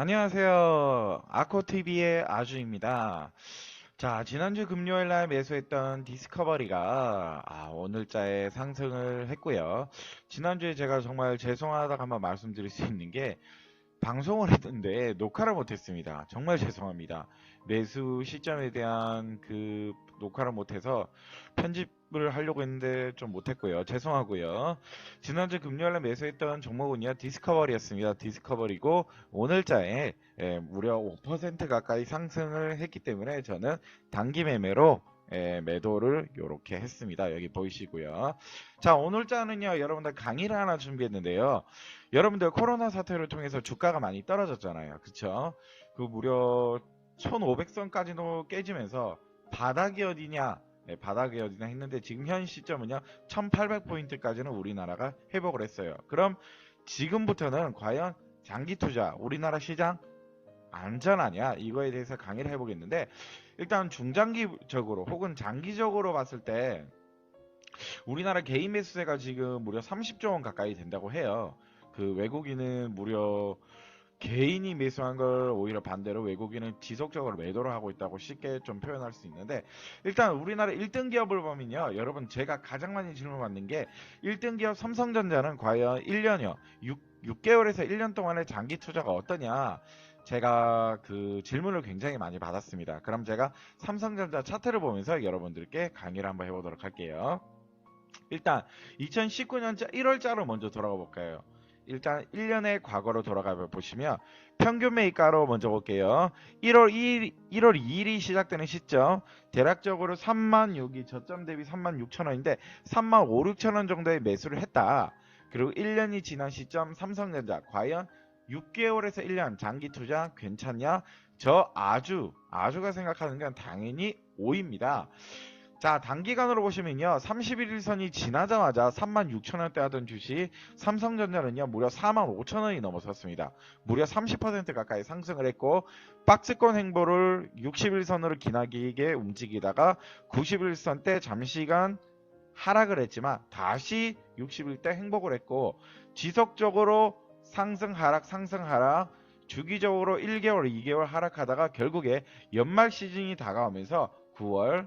안녕하세요. 아코TV의 아주입니다. 자, 지난주 금요일 날 매수했던 디스커버리가 오늘자에 상승을 했고요. 지난주에 제가 정말 죄송하다고 한번 말씀드릴 수 있는 게 방송을 했는데 녹화를 못했습니다. 정말 죄송합니다. 매수 시점에 대한 그 녹화를 못해서 편집을 하려고 했는데 좀 못했고요. 죄송하고요. 지난주 금요일에 매수했던 종목은요 디스커버리였습니다. 디스커버리고 오늘자에 무려 5% 가까이 상승을 했기 때문에 저는 단기 매매로 매도를 이렇게 했습니다. 여기 보이시고요. 자, 오늘자는요 여러분들 강의를 하나 준비했는데요. 여러분들 코로나 사태를 통해서 주가가 많이 떨어졌잖아요. 그쵸? 그 무려 1500선까지도 깨지면서 바닥이 어디냐? 네, 바닥이 어디냐 했는데 지금 현 시점은요 1800포인트까지는 우리나라가 회복을 했어요. 그럼 지금부터는 과연 장기 투자 우리나라 시장 안전하냐 이거에 대해서 강의를 해보겠는데, 일단 중장기적으로 혹은 장기적으로 봤을 때 우리나라 개인 매수세가 지금 무려 30조 원 가까이 된다고 해요. 그 외국인은 무려 개인이 매수한 걸 오히려 반대로 외국인은 지속적으로 매도를 하고 있다고 쉽게 좀 표현할 수 있는데, 일단 우리나라 1등 기업을 보면요 여러분, 제가 가장 많이 질문받는 게 1등 기업 삼성전자는 과연 1년이요 6개월에서 1년 동안의 장기 투자가 어떠냐, 제가 그 질문을 굉장히 많이 받았습니다. 그럼 제가 삼성전자 차트를 보면서 여러분들께 강의를 한번 해보도록 할게요. 일단 2019년자 1월자로 먼저 돌아가 볼까요? 일단 1년의 과거로 돌아가 보시면 평균 매입가로 먼저 볼게요. 1월 2일이 시작되는 시점 대략적으로 3만 6이 저점 대비 3만 6천 원인데 3만 5, 6천 원 정도의 매수를 했다. 그리고 1년이 지난 시점 삼성전자 과연 6개월에서 1년 장기 투자 괜찮냐? 저 아주가 생각하는 건 당연히 O입니다. 자, 단기간으로 보시면요 31일선이 지나자마자 36,000원대 하던 주식 삼성전자는요 무려 45,000원이 넘어섰습니다. 무려 30% 가까이 상승을 했고, 박스권 행보를 60일선으로 기나기게 움직이다가 91선 때 잠시간 하락을 했지만 다시 60일 때 행복을 했고, 지속적으로 상승 하락 주기적으로 1개월 2개월 하락하다가 결국에 연말 시즌이 다가오면서 9월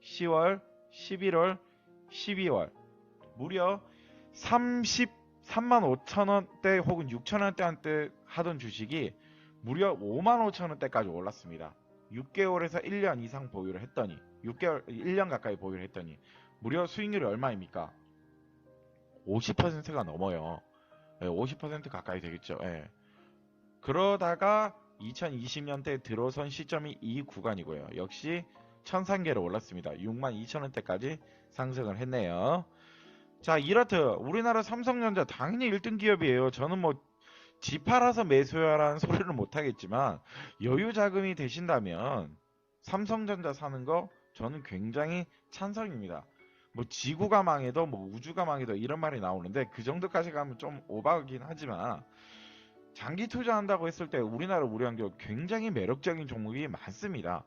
10월, 11월, 12월 무려 33만 5천원대 혹은 6천원대 한때 하던 주식이 무려 5만 5천원대까지 올랐습니다. 6개월에서 1년 이상 보유를 했더니 6개월, 1년 가까이 보유를 했더니 무려 수익률이 얼마입니까? 50%가 넘어요. 50% 가까이 되겠죠. 예. 그러다가 2020년대 들어선 시점이 이 구간이고요. 역시 1003개로 올랐습니다. 62,000원대까지 상승을 했네요. 자, 이렇듯 우리나라 삼성전자 당연히 1등 기업이에요. 저는 뭐 지 팔아서 매수하라는 소리를 못하겠지만 여유 자금이 되신다면 삼성전자 사는 거 저는 굉장히 찬성입니다. 뭐 지구가 망해도 뭐 우주가 망해도 이런 말이 나오는데 그 정도까지 가면 좀 오바긴 하지만 장기 투자한다고 했을 때 우리나라 우량기업 굉장히 매력적인 종목이 많습니다.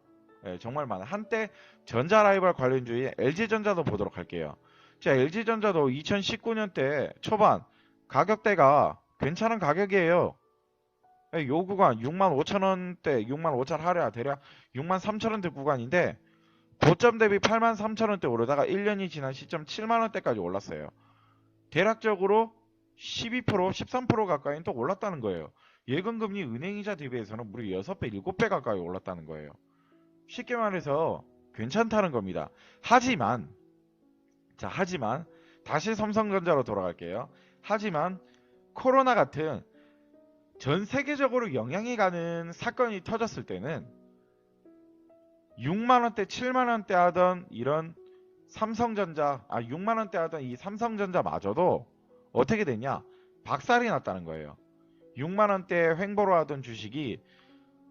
정말 많아. 한때 전자라이벌 관련주의 LG전자도 보도록 할게요. 자, LG전자도 2019년 때 초반 가격대가 괜찮은 가격이에요. 요 구간 6만 5천 원대, 6만 5천 하랴 대략 6만 3천 원대 구간인데 고점 대비 8만 3천 원대 오르다가 1년이 지난 시점 7만 원대까지 올랐어요. 대략적으로 12%, 13% 가까이 또 올랐다는 거예요. 예금금리 은행이자 대비해서는 무려 6배, 7배 가까이 올랐다는 거예요. 쉽게 말해서 괜찮다는 겁니다. 하지만 다시 삼성전자로 돌아갈게요. 하지만 코로나 같은 전 세계적으로 영향이 가는 사건이 터졌을 때는 6만원대 7만원대 하던 이런 삼성전자, 6만원대 하던 이 삼성전자마저도 어떻게 됐냐? 박살이 났다는 거예요. 6만원대 횡보로 하던 주식이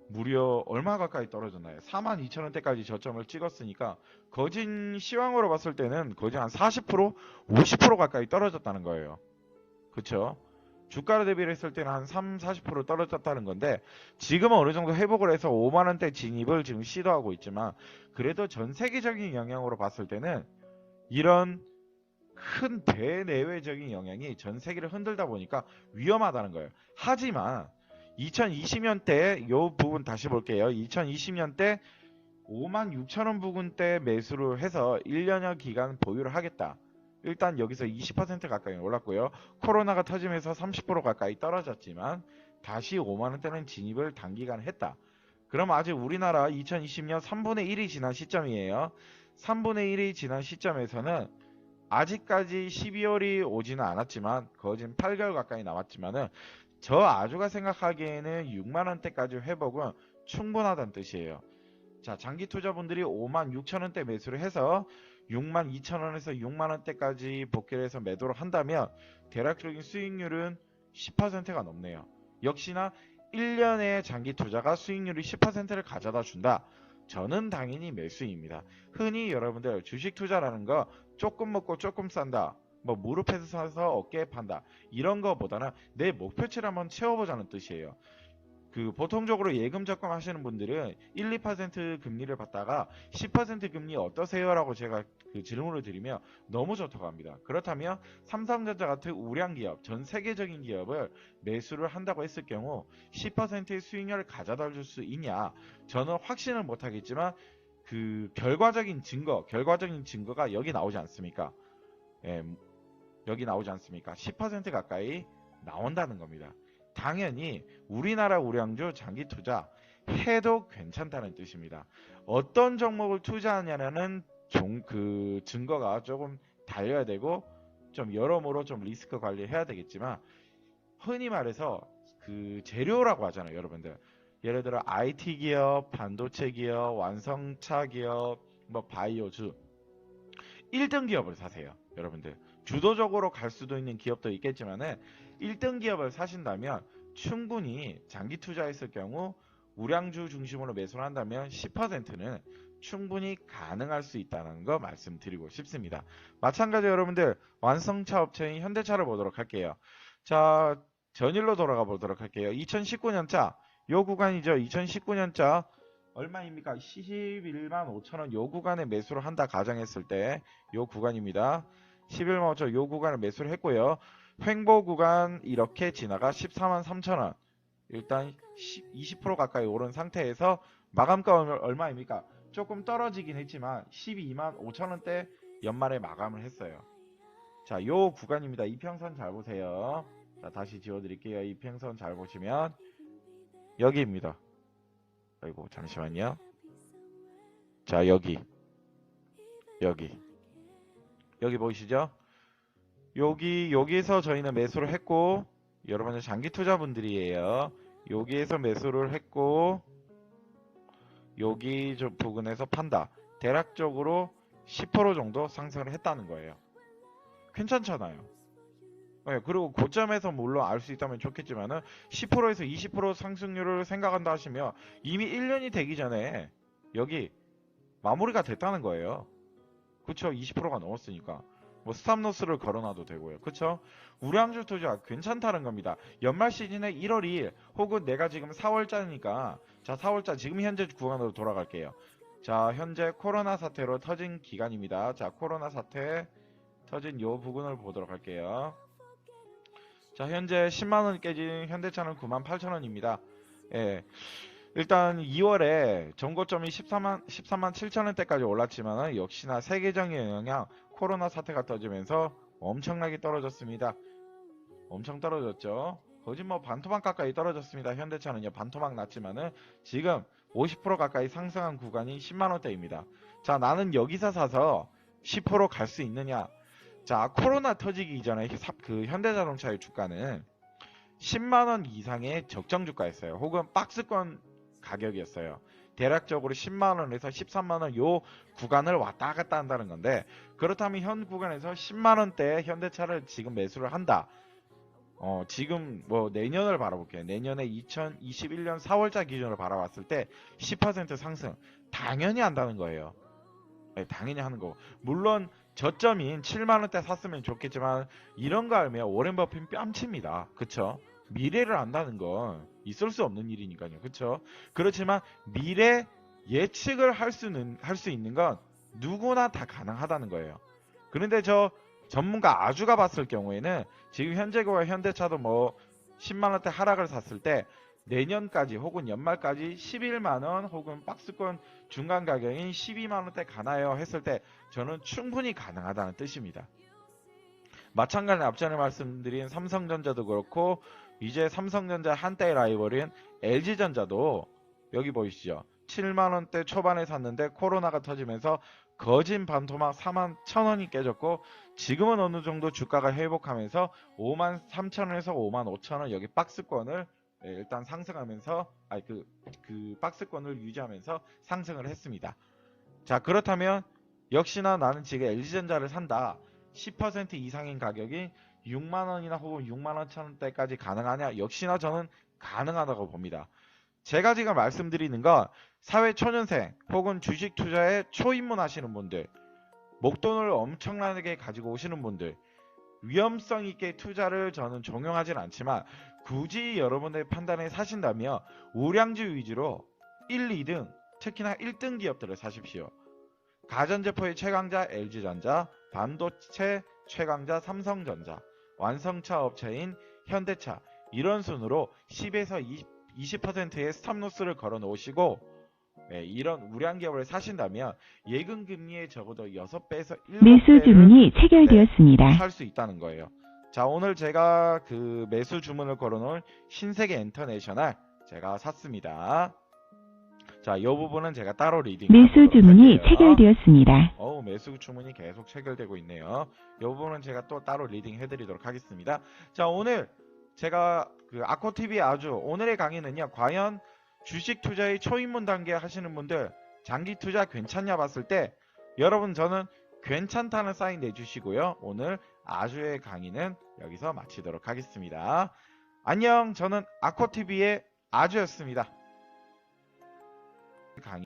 무려 얼마 가까이 떨어졌나요? 42,000원대까지 저점을 찍었으니까 거진 시황으로 봤을 때는 거진 한 40%, 50% 가까이 떨어졌다는 거예요. 그쵸? 주가를 대비를 했을 때는 한 3, 40% 떨어졌다는 건데 지금은 어느 정도 회복을 해서 5만원대 진입을 지금 시도하고 있지만, 그래도 전 세계적인 영향으로 봤을 때는 이런 큰 대내외적인 영향이 전 세계를 흔들다 보니까 위험하다는 거예요. 하지만 2020년 때 요 부분 다시 볼게요. 2020년 때 56,000원 부근대 매수를 해서 1년여 기간 보유를 하겠다. 일단 여기서 20% 가까이 올랐고요. 코로나가 터지면서 30% 가까이 떨어졌지만 다시 5만원대는 진입을 단기간 했다. 그럼 아직 우리나라 2020년 3분의 1이 지난 시점이에요. 3분의 1이 지난 시점에서는 아직까지 12월이 오지는 않았지만 거진 8개월 가까이 남았지만은 저 아주가 생각하기에는 6만원대까지 회복은 충분하다는 뜻이에요. 자, 장기 투자분들이 56,000원대 매수를 해서 62,000원에서 6만원대까지 복귀를 해서 매도를 한다면 대략적인 수익률은 10%가 넘네요. 역시나 1년의 장기 투자가 수익률이 10%를 가져다 준다. 저는 당연히 매수입니다. 흔히 여러분들 주식 투자라는 거 조금 먹고 조금 싼다. 뭐 무릎에서 사서 어깨에 판다. 이런 거보다는 내 목표치를 한번 채워보자는 뜻이에요. 그 보통적으로 예금 적금하시는 분들은 1, 2% 금리를 받다가 10% 금리 어떠세요? 라고 제가 그 질문을 드리면 너무 좋다고 합니다. 그렇다면 삼성전자 같은 우량 기업, 전 세계적인 기업을 매수를 한다고 했을 경우 10%의 수익률을 가져다 줄 수 있냐? 저는 확신을 못하겠지만 그 결과적인 증거가 여기 나오지 않습니까? 예, 여기 나오지 않습니까? 10% 가까이 나온다는 겁니다. 당연히 우리나라 우량주 장기 투자 해도 괜찮다는 뜻입니다. 어떤 종목을 투자하냐는 그 증거가 조금 달려야 되고 좀 여러모로 좀 리스크 관리해야 되겠지만 흔히 말해서 그 재료라고 하잖아요, 여러분들. 예를 들어 IT 기업, 반도체 기업, 완성차 기업, 뭐 바이오주 1등 기업을 사세요, 여러분들. 주도적으로 갈 수도 있는 기업도 있겠지만은 1등 기업을 사신다면 충분히 장기 투자했을 경우 우량주 중심으로 매수를 한다면 10%는 충분히 가능할 수 있다는 거 말씀드리고 싶습니다. 마찬가지로 여러분들 완성차 업체인 현대차를 보도록 할게요. 자, 전일로 돌아가 보도록 할게요. 2019년차 요 구간이죠. 2019년차 얼마입니까? 11만 5천원 요 구간에 매수를 한다 가정했을 때 요 구간입니다. 11만 5천원 요 구간을 매수를 했고요. 횡보 구간 이렇게 지나가 14만 3천원 일단 20% 가까이 오른 상태에서 마감가 얼마입니까? 조금 떨어지긴 했지만 12만 5천원대 연말에 마감을 했어요. 자, 요 구간입니다. 이평선 잘 보세요. 자, 다시 지워드릴게요. 이평선 잘 보시면 여기입니다. 아이고 잠시만요. 자, 여기 보이시죠? 여기서 저희는 매수를 했고 여러분들 장기 투자분들이에요. 여기에서 매수를 했고 여기 저 부근에서 판다. 대략적으로 10% 정도 상승을 했다는 거예요. 괜찮잖아요. 네, 그리고 고점에서 물론 알 수 있다면 좋겠지만은 10%에서 20% 상승률을 생각한다 하시면 이미 1년이 되기 전에 여기 마무리가 됐다는 거예요. 그쵸? 20%가 넘었으니까. 뭐 스탑로스를 걸어놔도 되고요. 그쵸? 우량주 투자 괜찮다는 겁니다. 연말 시즌에 1월 2일 혹은 내가 지금 4월자니까 자 4월자 지금 현재 구간으로 돌아갈게요. 자 현재 코로나 사태로 터진 기간입니다. 자 코로나 사태 터진 요 부분을 보도록 할게요. 자 현재 10만원 깨진 현대차는 98,000원입니다. 예. 일단 2월에 전고점이 13만 7천원대까지 올랐지만 역시나 세계적인 영향 코로나 사태가 터지면서 엄청나게 떨어졌습니다. 엄청 떨어졌죠. 거의 뭐 반토막 가까이 떨어졌습니다. 현대차는요 반토막 났지만은 지금 50% 가까이 상승한 구간이 10만원대입니다. 자 나는 여기서 사서 10% 갈 수 있느냐. 자 코로나 터지기 이전에 그 현대자동차의 주가는 10만원 이상의 적정 주가였어요. 혹은 박스권 가격이었어요. 대략적으로 10만원에서 13만원 요 구간을 왔다 갔다 한다는 건데 그렇다면 현 구간에서 10만원대 현대차를 지금 매수를 한다. 지금 뭐 내년을 바라볼게요. 내년에 2021년 4월자 기준으로 바라봤을 때 10% 상승 당연히 한다는 거예요. 네, 당연히 하는 거고 물론 저점인 7만원대 샀으면 좋겠지만 이런 거 알면 워렌 버핏 뺨칩니다. 그쵸? 미래를 안다는 건 있을 수 없는 일이니까요. 그쵸? 그렇지만 미래 예측을 할 수 있는 건 누구나 다 가능하다는 거예요. 그런데 저 전문가 아주가 봤을 경우에는 지금 현재고와 현대차도 뭐 10만원대 하락을 샀을 때 내년까지 혹은 연말까지 11만원 혹은 박스권 중간 가격인 12만원대 가나요? 했을 때 저는 충분히 가능하다는 뜻입니다. 마찬가지로 앞전에 말씀드린 삼성전자도 그렇고 이제 삼성전자 한때의 라이벌인 LG전자도 여기 보이시죠? 7만원대 초반에 샀는데 코로나가 터지면서 거진 반토막 4만 1천원이 깨졌고 지금은 어느 정도 주가가 회복하면서 5만 3천원에서 5만 5천원 여기 박스권을 일단 상승하면서 그 박스권을 유지하면서 상승을 했습니다. 자, 그렇다면 역시나 나는 지금 LG전자를 산다. 10% 이상인 가격이 6만원이나 혹은 6만 5천원대까지 가능하냐? 역시나 저는 가능하다고 봅니다. 제가 지금 말씀드리는 건 사회 초년생 혹은 주식 투자에 초입문하시는 분들, 목돈을 엄청나게 가지고 오시는 분들, 위험성 있게 투자를 저는 종용하진 않지만 굳이 여러분의 판단에 사신다면 우량주 위주로 1, 2등, 특히나 1등 기업들을 사십시오. 가전제품의 최강자 LG전자, 반도체 최강자 삼성전자, 완성차 업체인 현대차, 이런 순으로 10에서 20%의 스탑로스를 걸어 놓으시고 이런 우량 기업을 사신다면 예금 금리에 적어도 6배에서 매수 7배를 주문이 체결되었습니다. 살 수 있다는 거예요. 자, 오늘 제가 그 매수 주문을 걸어놓은 신세계 인터내셔널 제가 샀습니다. 자, 이 부분은 제가 따로 리딩 매수 주문이 할게요. 체결되었습니다. 매수 주문이 계속 체결되고 있네요. 이 부분은 제가 또 따로 리딩 해드리도록 하겠습니다. 자, 오늘 제가 그 아코TV 아주 오늘의 강의는요, 과연 주식 투자의 초입문 단계 하시는 분들 장기 투자 괜찮냐 봤을 때 여러분 저는 괜찮다는 사인 내주시고요. 오늘 아주의 강의는 여기서 마치도록 하겠습니다. 안녕, 저는 아코TV의 아주였습니다. 강의